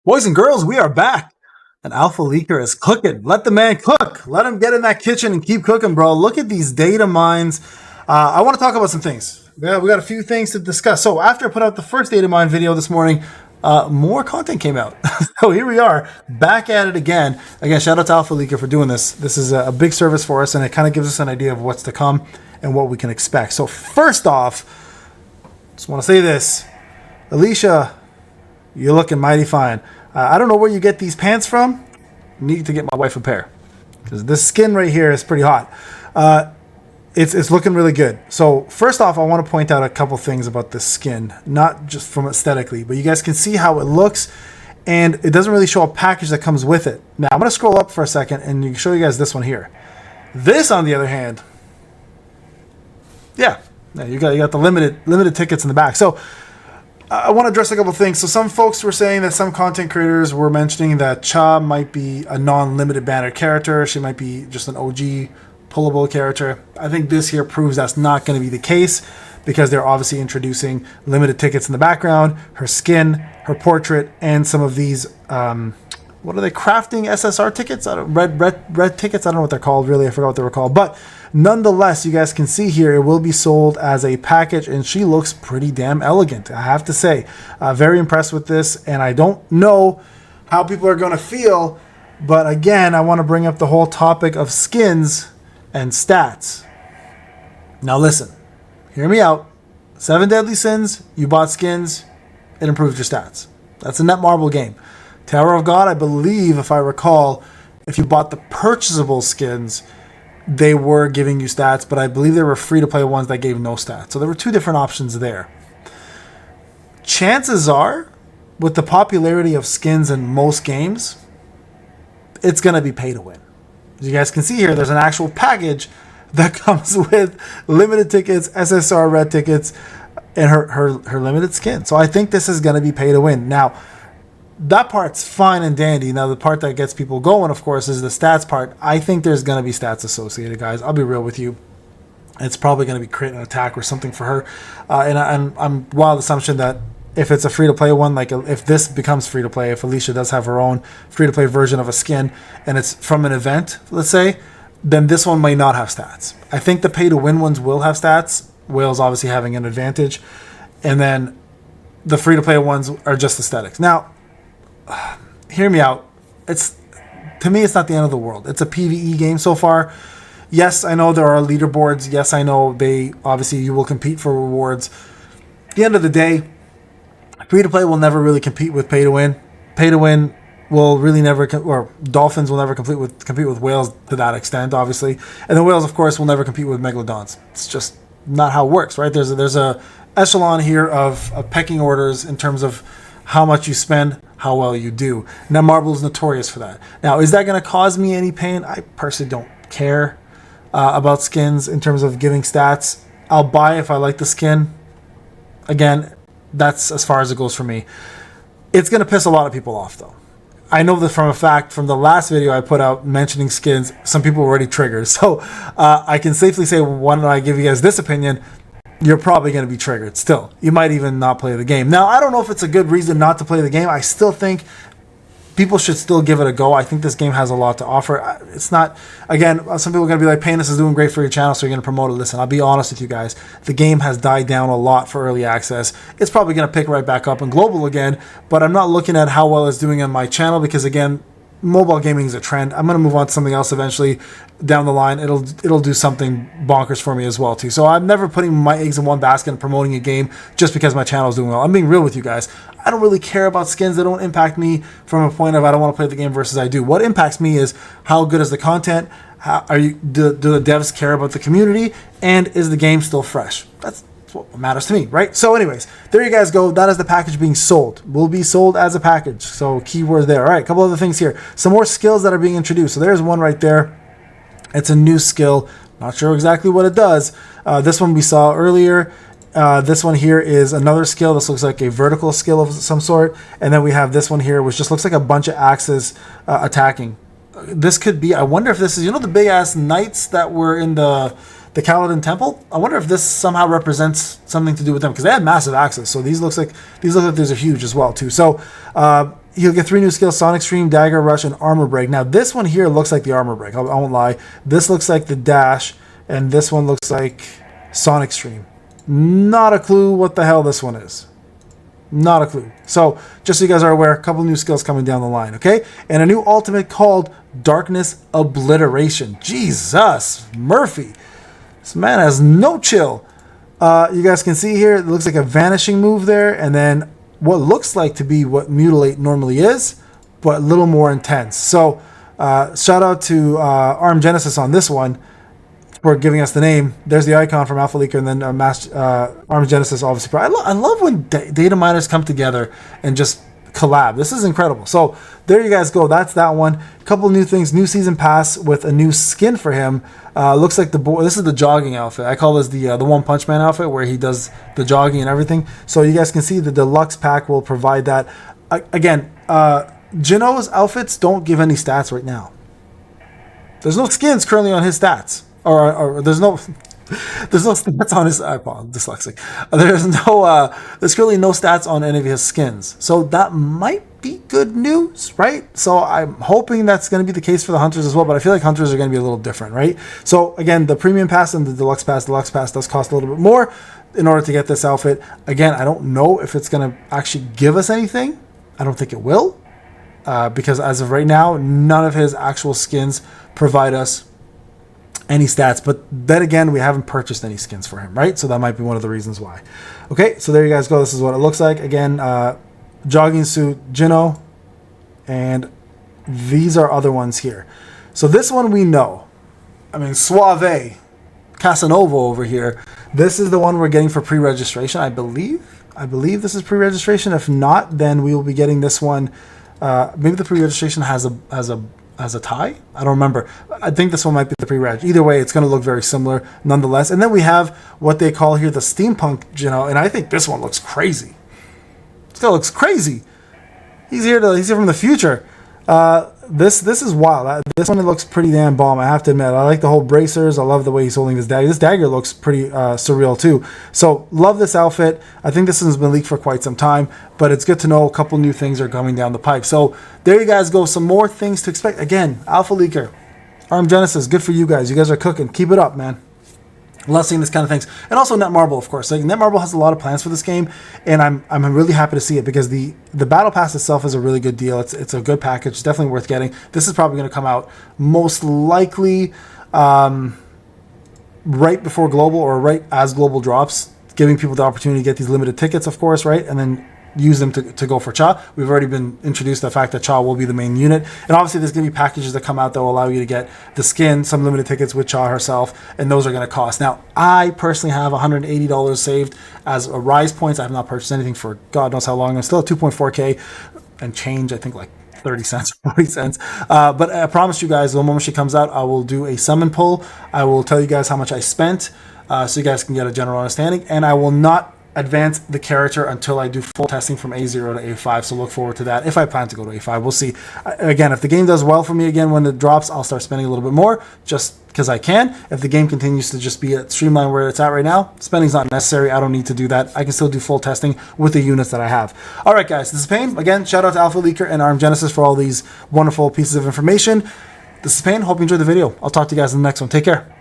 Boys and girls, we are back. And Alpha Leaker is cooking. Let the man cook. Let him get in that kitchen and keep cooking, bro. Look at these data mines. I want to talk about some things. Yeah, we got a few things to discuss. So after I put out the first data mine video this morning, more content came out. So here we are, back at it again. Again, shout out to Alpha Leaker for doing this. This is a big service for us, and it kind of gives us an idea of what's to come and what we can expect. So first off, just want to say this. Alicia, you're looking mighty fine. I don't know where you get these pants from. Need to get my wife a pair, because this skin right here is pretty hot. It's looking really good. So first off, I want to point out a couple things about this skin, not just from aesthetically, but you guys can see how it looks, and it doesn't really show a package that comes with it. Now I'm going to scroll up for a second and show you guys this one here. This, on the other hand, yeah, you got the limited tickets in the back. So I want to address a couple things. So some folks were saying that some content creators were mentioning that Cha might be a non-limited banner character. She might be just an OG pullable character. I think this here proves that's not going to be the case, because they're obviously introducing limited tickets in the background, her skin, her portrait, and some of these, what are they, crafting SSR tickets? Red tickets? I don't know what they're called, really. I forgot what they were called. But nonetheless, you guys can see here, it will be sold as a package, and she looks pretty damn elegant, I have to say. Very impressed with this, and I don't know how people are going to feel, but again, I want to bring up the whole topic of skins and stats. Now listen, hear me out. 7 Deadly Sins, you bought skins, it improves your stats. That's a net marble game. Tower of God, I believe, if I recall, if you bought the purchasable skins, they were giving you stats, but I believe there were free-to-play ones that gave no stats. So there were two different options there. Chances are, with the popularity of skins in most games, it's going to be pay to win. As you guys can see here, there's an actual package that comes with limited tickets, SSR red tickets, and her limited skin. So I think this is going to be pay to win. Now, that part's fine and dandy. Now, the part that gets people going, of course, is the stats part. I think there's going to be stats associated, guys. I'll be real with you. It's probably going to be create an attack or something for her. And I'm wild assumption that if it's a free-to-play one, like if this becomes free-to-play, if Alicia does have her own free-to-play version of a skin, and it's from an event, let's say, then this one may not have stats. I think the pay-to-win ones will have stats. Whales obviously having an advantage. And then the free-to-play ones are just aesthetics. Now, hear me out. To me, it's not the end of the world. It's a PvE game so far. Yes, I know there are leaderboards. Yes, I know obviously you will compete for rewards. At the end of the day, free-to-play will never really compete with pay-to-win. Pay-to-win will really never, or dolphins will never compete with whales to that extent, obviously. And the whales, of course, will never compete with megalodons. It's just not how it works, right? There's a echelon here of pecking orders in terms of how much you spend, how well you do. Now, Marble is notorious for that. Now, is that going to cause me any pain? I personally don't care about skins in terms of giving stats. I'll buy if I like the skin. Again, that's as far as it goes for me. It's going to piss a lot of people off, though. I know that from a fact, from the last video I put out mentioning skins, some people were already triggered. So I can safely say, when I give you guys this opinion, you're probably going to be triggered still. You might even not play the game. Now, I don't know if it's a good reason not to play the game. I still think people should still give it a go. I think this game has a lot to offer. It's not, again, some people are going to be like, Payne, this is doing great for your channel, so you're going to promote it. Listen, I'll be honest with you guys. The game has died down a lot for early access. It's probably going to pick right back up in global again, but I'm not looking at how well it's doing on my channel, because, again, mobile gaming is a trend. I'm going to move on to something else eventually down the line. It'll do something bonkers for me as well too. So I'm never putting my eggs in one basket and promoting a game just because my channel is doing well. I'm being real with you guys. I don't really care about skins. They don't impact me from a point of I don't want to play the game versus I do. What impacts me is how good is the content? Do the devs care about the community? And is the game still fresh? That's what matters to me, right? So anyways, there you guys go. That is the package being sold. Will be sold as a package. So keyword there. All right, a couple other things here. Some more skills that are being introduced. So there's one right there. It's a new skill. Not sure exactly what it does. This one we saw earlier. This one here is another skill. This looks like a vertical skill of some sort. And then we have this one here, which just looks like a bunch of axes attacking. This could be, I wonder if this is, the big ass knights that were in the Kaladin Temple. I wonder if this somehow represents something to do with them, because they had massive axes. So these look like these are huge as well too. So he'll get 3 new skills: Sonic Stream, Dagger Rush, and Armor Break. Now, this one here looks like the Armor Break. I won't lie. This looks like the Dash, and this one looks like Sonic Stream. Not a clue what the hell this one is. Not a clue. So, just so you guys are aware, a couple new skills coming down the line, okay? And a new ultimate called Darkness Obliteration. Jesus, Murphy. This man has no chill. You guys can see here, it looks like a vanishing move there, and then what looks like to be what Mutilate normally is, but a little more intense. So, shout out to Arm Genesis on this one for giving us the name. There's the icon from Alpha Leaker, and then Arm Genesis, obviously. I love when data miners come together and just collab. This is incredible. So there you guys go. That's that one. A couple new things. New season pass with a new skin for him. Looks like this is the jogging outfit. I call this the One Punch Man outfit, where he does the jogging and everything. So you guys can see the deluxe pack will provide that. Again, Jinwoo's outfits don't give any stats right now. There's no skins currently on his stats. Or there's no stats on his. I'm dyslexic. There's currently no stats on any of his skins. So that might be good news, right? So I'm hoping that's going to be the case for the hunters as well. But I feel like hunters are going to be a little different, right? So again, the premium pass and the deluxe pass does cost a little bit more in order to get this outfit. Again, I don't know if it's going to actually give us anything. I don't think it will, because as of right now, none of his actual skins provide us any stats, but then again, we haven't purchased any skins for him, right? So that might be one of the reasons why. Okay, so there you guys go. This is what it looks like. Again, jogging suit, Jinwoo, and these are other ones here. So this one we know. I mean, Suave, Casanova over here. This is the one we're getting for pre-registration, I believe. I believe this is pre-registration. If not, then we will be getting this one. Maybe the pre-registration has a tie? I don't remember. I think this one might be the pre-reg. Either way, it's going to look very similar nonetheless. And then we have what they call here the steampunk Jinwoo, and I think this one looks crazy. This guy looks crazy. He's here from the future. This is wild. This one looks pretty damn bomb, I have to admit. I like the whole bracers. I love the way he's holding this dagger. This dagger looks pretty surreal too. So love this outfit. I think this has been leaked for quite some time, but it's good to know a couple new things are coming down the pipe. So there you guys go. Some more things to expect. Again, Alpha Leaker, Arm Genesis, good for you guys. You guys are cooking. Keep it up, man. Love seeing this kind of things. And also Netmarble, of course. Like, Netmarble has a lot of plans for this game, and I'm really happy to see it, because the Battle Pass itself is a really good deal. It's a good package. It's definitely worth getting. This is probably going to come out most likely right before Global, or right as Global drops, giving people the opportunity to get these limited tickets, of course, right? And then use them to go for Cha. We've already been introduced to the fact that Cha will be the main unit. And obviously there's going to be packages that come out that will allow you to get the skin, some limited tickets with Cha herself, and those are going to cost. Now, I personally have $180 saved as a Rise points. I have not purchased anything for God knows how long. I'm still at 2.4K and change, I think like 30 cents or 40 cents. But I promise you guys, the moment she comes out, I will do a summon pull. I will tell you guys how much I spent, so you guys can get a general understanding. And I will not advance the character until I do full testing from A0 to A5, so look forward to that if I plan to go to A5. We'll see. Again, if the game does well for me again when it drops, I'll start spending a little bit more just because I can. If the game continues to just be at streamline where it's at right now, spending's not necessary. I don't need to do that. I can still do full testing with the units that I have. All right, guys, this is Payne. Again, shout out to Alpha Leaker and Arm Genesis for all these wonderful pieces of information. This is Payne. Hope you enjoyed the video. I'll talk to you guys in the next one. Take care.